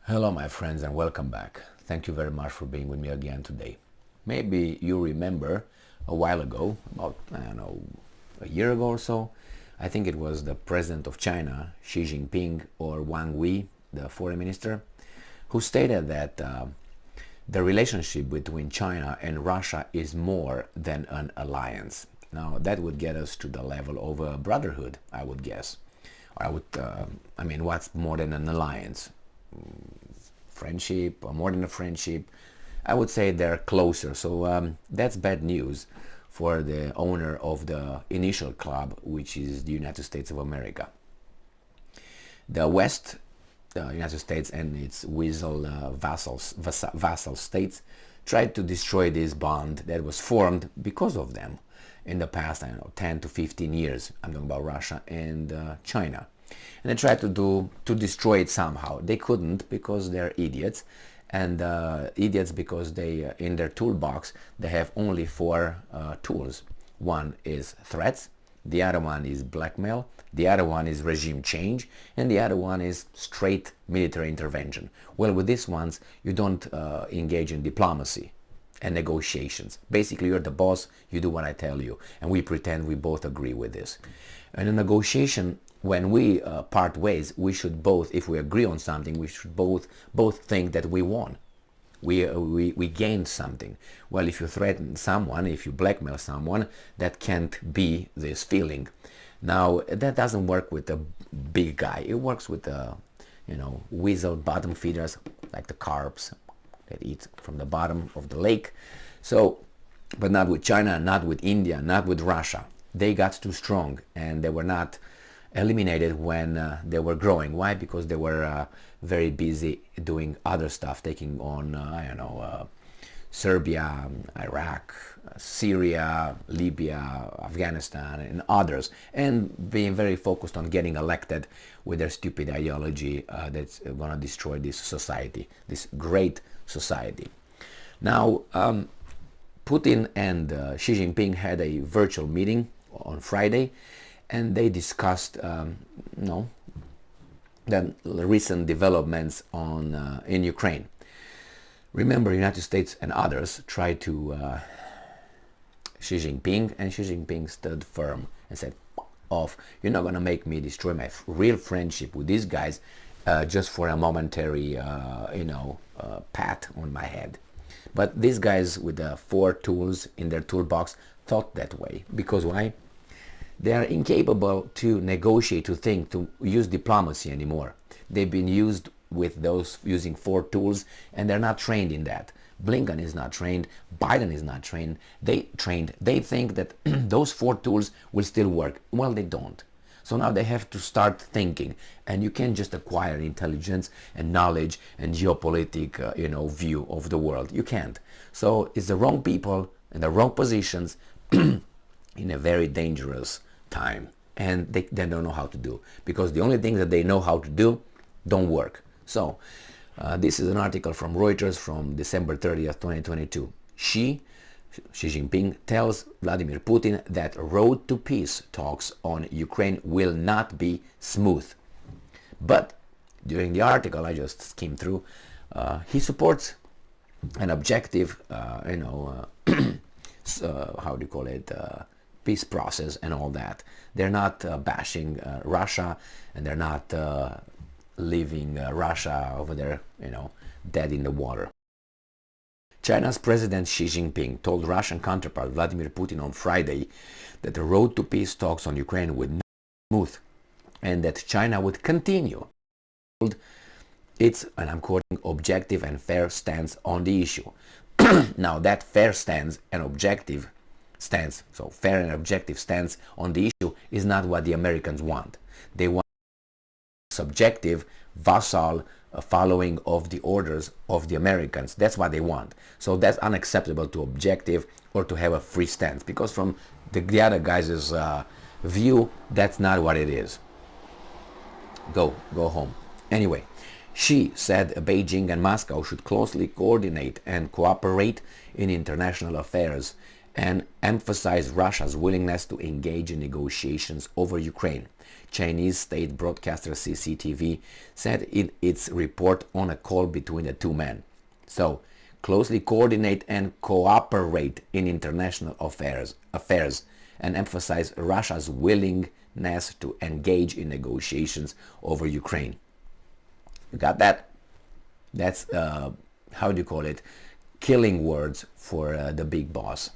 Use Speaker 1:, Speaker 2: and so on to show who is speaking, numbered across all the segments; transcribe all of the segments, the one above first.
Speaker 1: Hello my friends and welcome back. Thank you very much for being with me again today. Maybe you remember a while ago, about, I don't know, a year ago or so, I think it was the president of China, Xi Jinping, or Wang Yi, the foreign minister, who stated that the relationship between China and Russia is more than an alliance. Now that would get us to the level of a brotherhood, I would guess. What's more than an alliance? Friendship, or more than a friendship? I would say they're closer. So that's bad news for the owner of the initial club, which is the United States of America. The West, the United States and its vassal states, tried to destroy this bond that was formed because of them in the past, 10 to 15 years. I'm talking about Russia and China. And they tried to destroy it somehow. They couldn't because they're idiots, and idiots because they in their toolbox they have only four tools. One is threats, the other one is blackmail, the other one is regime change, and the other one is straight military intervention. Well, with these ones you don't engage in diplomacy and negotiations. Basically, you're the boss, you do what I tell you, and we pretend we both agree with this. And a negotiation, when we part ways, we should both, if we agree on something, we should both think that we won. We gained something. Well, if you threaten someone, if you blackmail someone, that can't be this feeling. Now, that doesn't work with a big guy. It works with weasel bottom feeders, like the carps that eat from the bottom of the lake. So, but not with China, not with India, not with Russia. They got too strong, and they were not eliminated when they were growing. Why? Because they were very busy doing other stuff, taking on, Serbia, Iraq, Syria, Libya, Afghanistan, and others, and being very focused on getting elected with their stupid ideology that's going to destroy this society, this great society. Now, Putin and Xi Jinping had a virtual meeting on Friday, and they discussed, the recent developments in Ukraine. Remember, United States and others tried to Xi Jinping, and Xi Jinping stood firm and said, "Off! You're not gonna make me destroy my real friendship with these guys just for a momentary, pat on my head." But these guys with the four tools in their toolbox thought that way. Because why? They are incapable to negotiate, to think, to use diplomacy anymore. They've been used with those using four tools, and they're not trained in that. Blinken is not trained. Biden is not trained. They think that those four tools will still work. Well, they don't. So now they have to start thinking, and you can't just acquire intelligence and knowledge and geopolitical, view of the world. You can't. So it's the wrong people in the wrong positions in a very dangerous time, and they don't know how to do, because the only things that they know how to do don't work. So this is an article from Reuters from December 30th, 2022. Xi Jinping tells Vladimir Putin that road to peace talks on Ukraine will not be smooth. But during the article I just skimmed through, he supports an objective, peace process and all that. They're not bashing Russia, and they're not leaving Russia over there, dead in the water. China's President Xi Jinping told Russian counterpart Vladimir Putin on Friday that the road to peace talks on Ukraine would not be smooth, and that China would continue its, and I'm quoting, objective and fair stance on the issue. Now, that fair stance and objective stance, so fair and objective stance on the issue, is not what the Americans want. They want subjective, vassal following of the orders of the Americans. That's what they want. So that's unacceptable to objective or to have a free stance, because from the other guys' view, that's not what it is. Go home. Anyway, Xi said Beijing and Moscow should closely coordinate and cooperate in international affairs, and emphasized Russia's willingness to engage in negotiations over Ukraine. Chinese state broadcaster CCTV said in its report on a call between the two men. So, closely coordinate and cooperate in international affairs and emphasize Russia's willingness to engage in negotiations over Ukraine. You got that? That's, how do you call it, killing words for the big boss,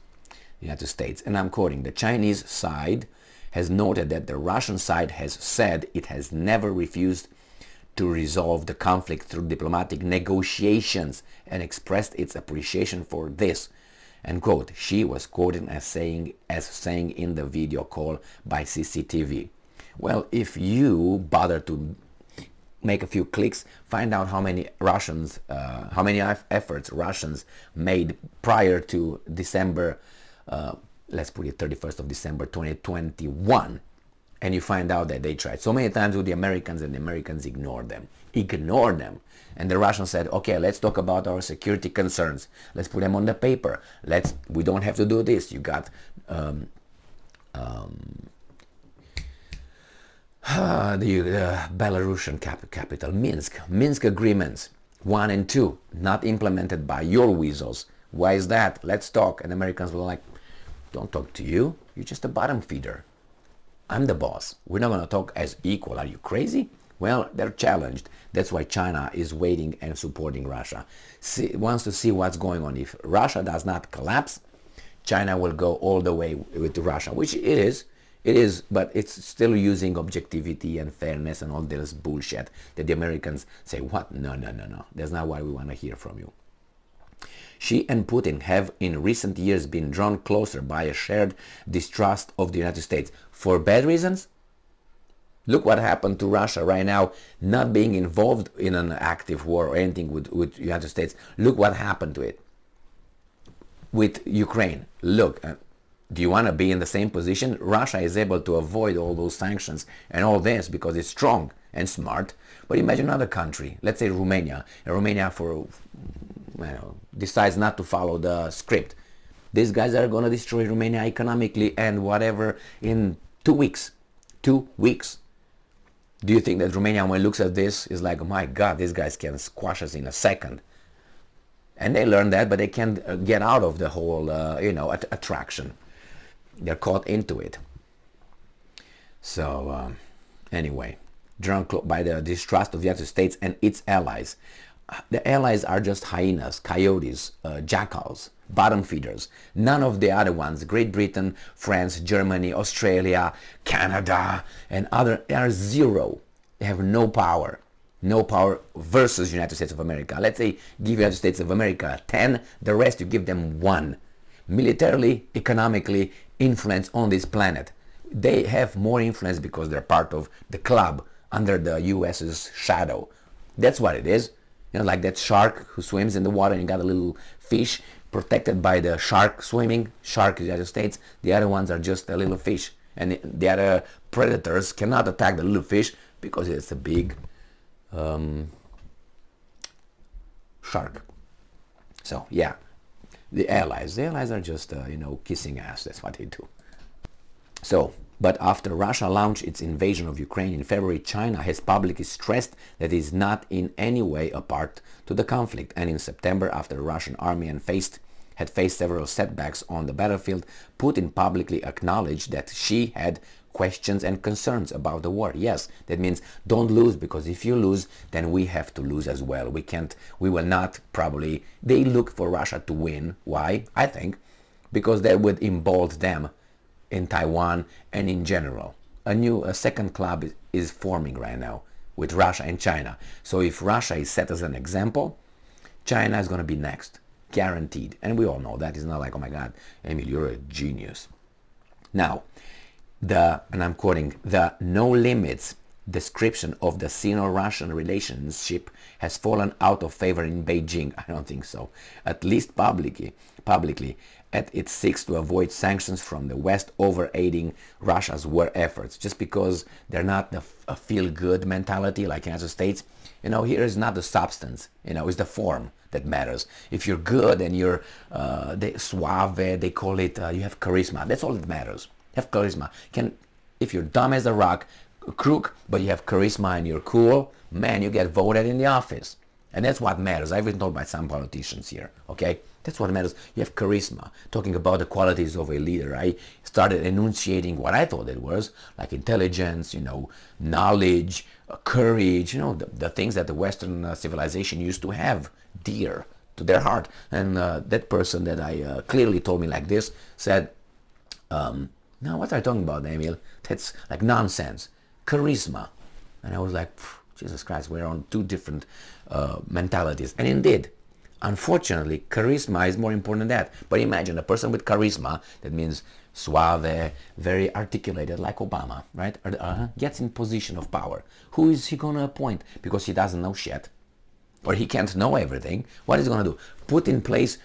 Speaker 1: the United States. And I'm quoting, the Chinese side has noted that the Russian side has said it has never refused to resolve the conflict through diplomatic negotiations and expressed its appreciation for this. And quote, she was quoted as saying in the video call by CCTV. Well, if you bother to make a few clicks, find out how many efforts Russians made prior to December, let's put it 31st of December 2021, and you find out that they tried so many times with the Americans and the Americans ignored them. And the Russians said, okay, let's talk about our security concerns. Let's put them on the paper. We don't have to do this. You got the Belarusian capital, Minsk agreements 1 and 2, not implemented by your weasels. Why is that? Let's talk. And the Americans were like, don't talk to you. You're just a bottom feeder. I'm the boss. We're not going to talk as equal. Are you crazy? Well, they're challenged. That's why China is waiting and supporting Russia. Wants to see what's going on. If Russia does not collapse, China will go all the way with Russia, which it is. It is, but it's still using objectivity and fairness and all this bullshit that the Americans say, what? No. That's not what we want to hear from you. Xi and Putin have in recent years been drawn closer by a shared distrust of the United States. For bad reasons? Look what happened to Russia right now, not being involved in an active war or anything with the United States. Look what happened to it. With Ukraine, look, do you want to be in the same position? Russia is able to avoid all those sanctions and all this because it's strong and smart. But imagine another country, let's say Romania. And Romania decides not to follow the script. These guys are going to destroy Romania economically and whatever in 2 weeks. 2 weeks. Do you think that Romania, when it looks at this, is like, oh my God, these guys can squash us in a second? And they learn that, but they can't get out of the whole, attraction. They're caught into it. So, anyway, drawn by the distrust of the United States and its allies. The allies are just hyenas, coyotes, jackals, bottom feeders. None of the other ones, Great Britain, France, Germany, Australia, Canada, and other, they are zero. They have no power. No power versus United States of America. Let's say give United States of America 10, the rest you give them 1. Militarily, economically, influence on this planet. They have more influence because they're part of the club under the US's shadow. That's what it is. Like that shark who swims in the water and you got a little fish protected by the shark swimming. Shark in the United States. The other ones are just a little fish. And the other predators cannot attack the little fish because it's a big shark. So, yeah. The allies are just, kissing ass. That's what they do. So, but after Russia launched its invasion of Ukraine in February, China has publicly stressed that it is not in any way a part to the conflict. And in September, after the Russian army had faced several setbacks on the battlefield, Putin publicly acknowledged that she had questions and concerns about the war. Yes, that means don't lose, because if you lose, then we have to lose as well. We will not probably. They look for Russia to win. Why? I think because that would embolden them in Taiwan and in general. A second club is forming right now with Russia and China. So if Russia is set as an example, China is going to be next, guaranteed. And we all know that. It's not like, oh my God, Emil, you're a genius. Now, and I'm quoting, the no limits description of the Sino-Russian relationship has fallen out of favor in Beijing. I don't think so. At least publicly, as it seeks to avoid sanctions from the West over aiding Russia's war efforts, just because they're not a feel-good mentality like the United States. Here is not the substance, it's the form. that matters. If you're good and you're suave, they call it, you have charisma. That's all that matters. Have charisma. If you're dumb as a rock, a crook, but you have charisma and you're cool, man, you get voted in the office. And that's what matters. I've been told by some politicians here, okay? That's what matters. You have charisma. Talking about the qualities of a leader, I started enunciating what I thought it was, like intelligence, knowledge, courage, the things that the Western civilization used to have dear to their heart. And that person that I clearly told me like this said, no, what are you talking about, Emil? That's like nonsense. Charisma. And I was like, Jesus Christ, we're on two different mentalities. And indeed, unfortunately, charisma is more important than that. But imagine a person with charisma, that means suave, very articulated, like Obama, right? Gets in position of power. Who is he going to appoint? Because he doesn't know shit. Or he can't know everything. What is he going to do? Put in place,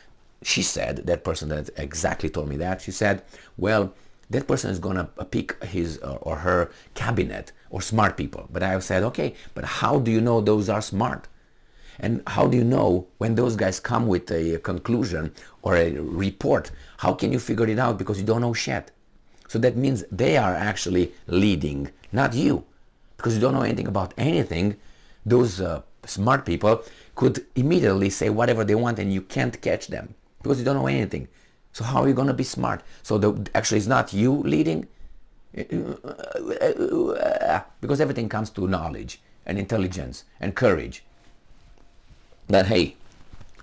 Speaker 1: she said, that person that exactly told me that, she said, well, that person is going to pick his or her cabinet or smart people. But I said, okay, but how do you know those are smart? And how do you know when those guys come with a conclusion or a report? How can you figure it out? Because you don't know shit. So that means they are actually leading, not you. Because you don't know anything about anything. Those smart people could immediately say whatever they want and you can't catch them because you don't know anything. So how are you going to be smart? So actually it's not you leading, because everything comes to knowledge and intelligence and courage. But hey,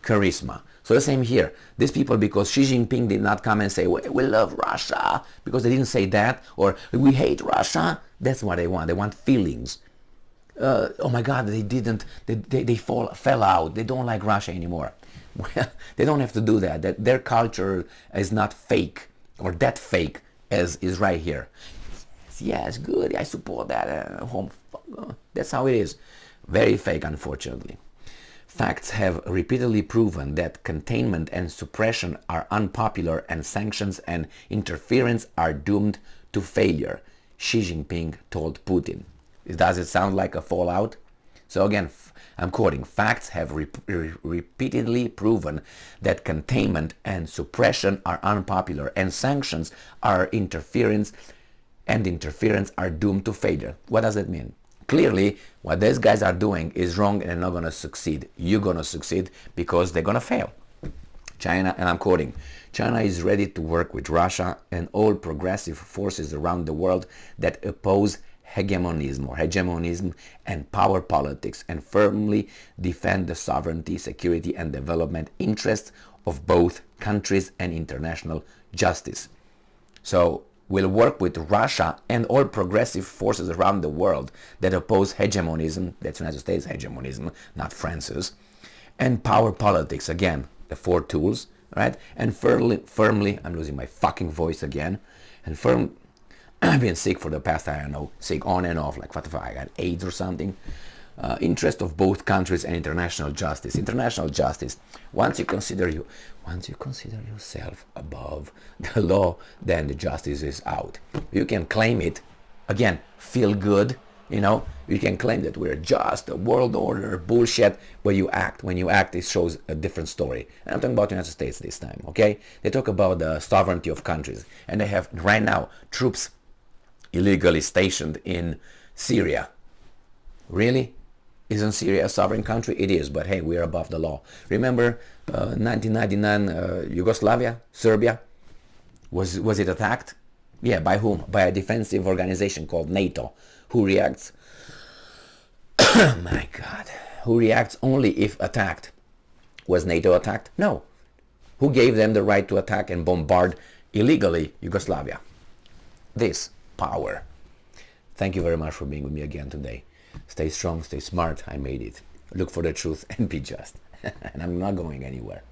Speaker 1: charisma. So the same here. These people, because Xi Jinping did not come and say, we love Russia, because they didn't say that, or we hate Russia, that's what they want. They want feelings. Oh my God, they fell out. They don't like Russia anymore. Well, they don't have to do that. Their culture is not fake, or that fake as is right here. Yes, good, I support that. That's how it is. Very fake, unfortunately. Facts have repeatedly proven that containment and suppression are unpopular and sanctions and interference are doomed to failure, Xi Jinping told Putin. Does it sound like a fallout? So again, I'm quoting, facts have repeatedly proven that containment and suppression are unpopular and sanctions are interference are doomed to failure. What does that mean? Clearly, what these guys are doing is wrong and they're not going to succeed. You're going to succeed because they're going to fail. China, and I'm quoting, China is ready to work with Russia and all progressive forces around the world that oppose hegemonism and power politics and firmly defend the sovereignty, security and development interests of both countries and international justice. So we'll work with Russia and all progressive forces around the world that oppose hegemonism, that's United States hegemonism, not France's, and power politics, again, the four tools, right? And firmly, I'm losing my fucking voice again, and I've been sick for the past, I don't know, sick on and off, like what if I got AIDS or something. Interest of both countries and international justice. International justice. Once you consider yourself above the law, then the justice is out. You can claim it, again, feel good, you can claim that we're just a world order bullshit, but when you act, it shows a different story. And I'm talking about the United States this time, okay? They talk about the sovereignty of countries, and they have right now troops illegally stationed in Syria. Really? Isn't Syria a sovereign country? It is, but hey, we're above the law. Remember 1999 Yugoslavia, Serbia? Was it attacked? Yeah, by whom? By a defensive organization called NATO. Who reacts? My God. Who reacts only if attacked? Was NATO attacked? No. Who gave them the right to attack and bombard illegally Yugoslavia? This power. Thank you very much for being with me again today. Stay strong, stay smart. I made it. Look for the truth and be just. And I'm not going anywhere.